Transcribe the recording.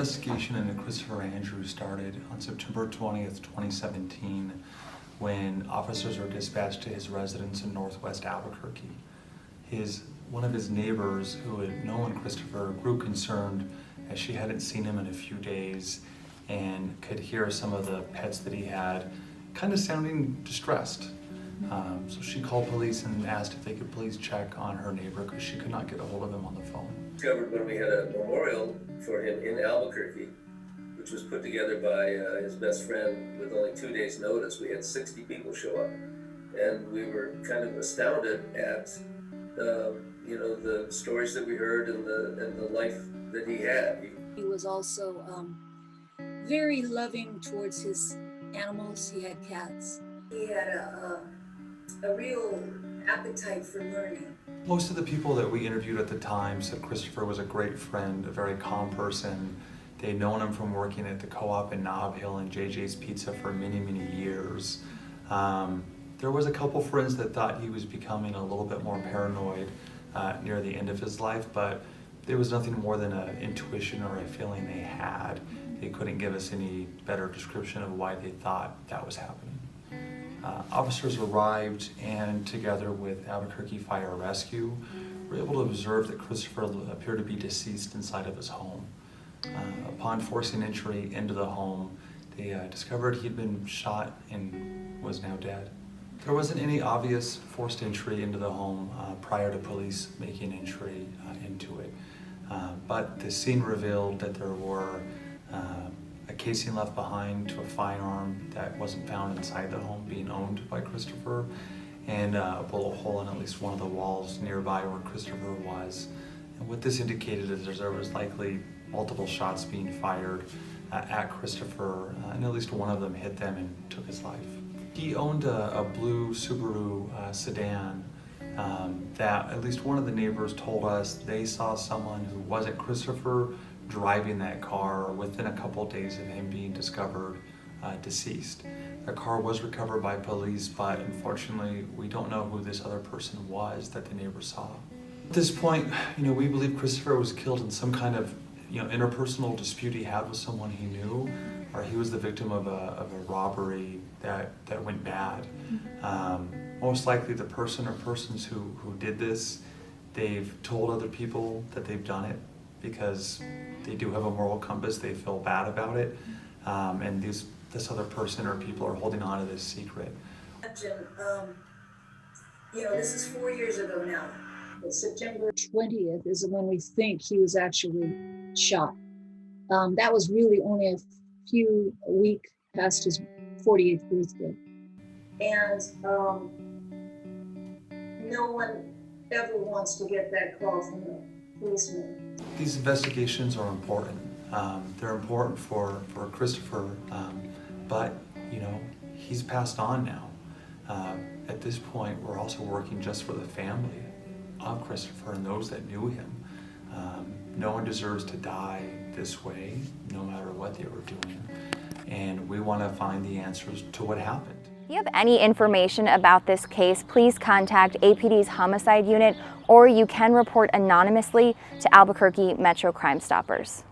investigation into Christopher Andrews started on September 20th, 2017, when officers were dispatched to his residence in northwest Albuquerque. One of his neighbors who had known Christopher grew concerned as she hadn't seen him in a few days and could hear some of the pets that he had kind of sounding distressed. So she called police and asked if they could please check on her neighbor because she could not get a hold of him on the phone. Discovered when we had a memorial for him in Albuquerque, which was put together by his best friend with only 2 days' notice. We had 60 people show up, and we were kind of astounded at the stories that we heard and the life that he had. He was also very loving towards his animals. He had cats. He had a real appetite for learning. Most of the people that we interviewed at the time said Christopher was a great friend, a very calm person. They'd known him from working at the co-op in Nob Hill and JJ's Pizza for many, many years. There was a couple friends that thought he was becoming a little bit more paranoid near the end of his life, but there was nothing more than an intuition or a feeling they had. They couldn't give us any better description of why they thought that was happening. Officers arrived and, together with Albuquerque Fire Rescue, were able to observe that Christopher appeared to be deceased inside of his home. Upon forcing entry into the home, they discovered he'd been shot and was now dead. There wasn't any obvious forced entry into the home prior to police making entry into it, but the scene revealed that there were a casing left behind to a firearm that wasn't found inside the home being owned by Christopher, and a bullet hole in at least one of the walls nearby where Christopher was. And what this indicated is there was likely multiple shots being fired at Christopher, and at least one of them hit them and took his life. He owned a blue Subaru sedan that at least one of the neighbors told us they saw someone who wasn't Christopher driving that car within a couple days of him being discovered deceased. The car was recovered by police, but unfortunately we don't know who this other person was that the neighbor saw. At this point, we believe Christopher was killed in some kind of interpersonal dispute he had with someone he knew, or he was the victim of a robbery that went bad. Most likely the person or persons who did this, they've told other people that they've done it because they do have a moral compass, they feel bad about it, and this other person or people are holding on to this secret. This is 4 years ago now. September 20th is when we think he was actually shot. That was really only a week past his 48th birthday. And no one ever wants to get that call from the policeman. These investigations are important. They're important for Christopher, but he's passed on now. At this point, we're also working just for the family of Christopher and those that knew him. No one deserves to die this way, no matter what they were doing. And we want to find the answers to what happened. If you have any information about this case, please contact APD's Homicide Unit, or you can report anonymously to Albuquerque Metro Crime Stoppers.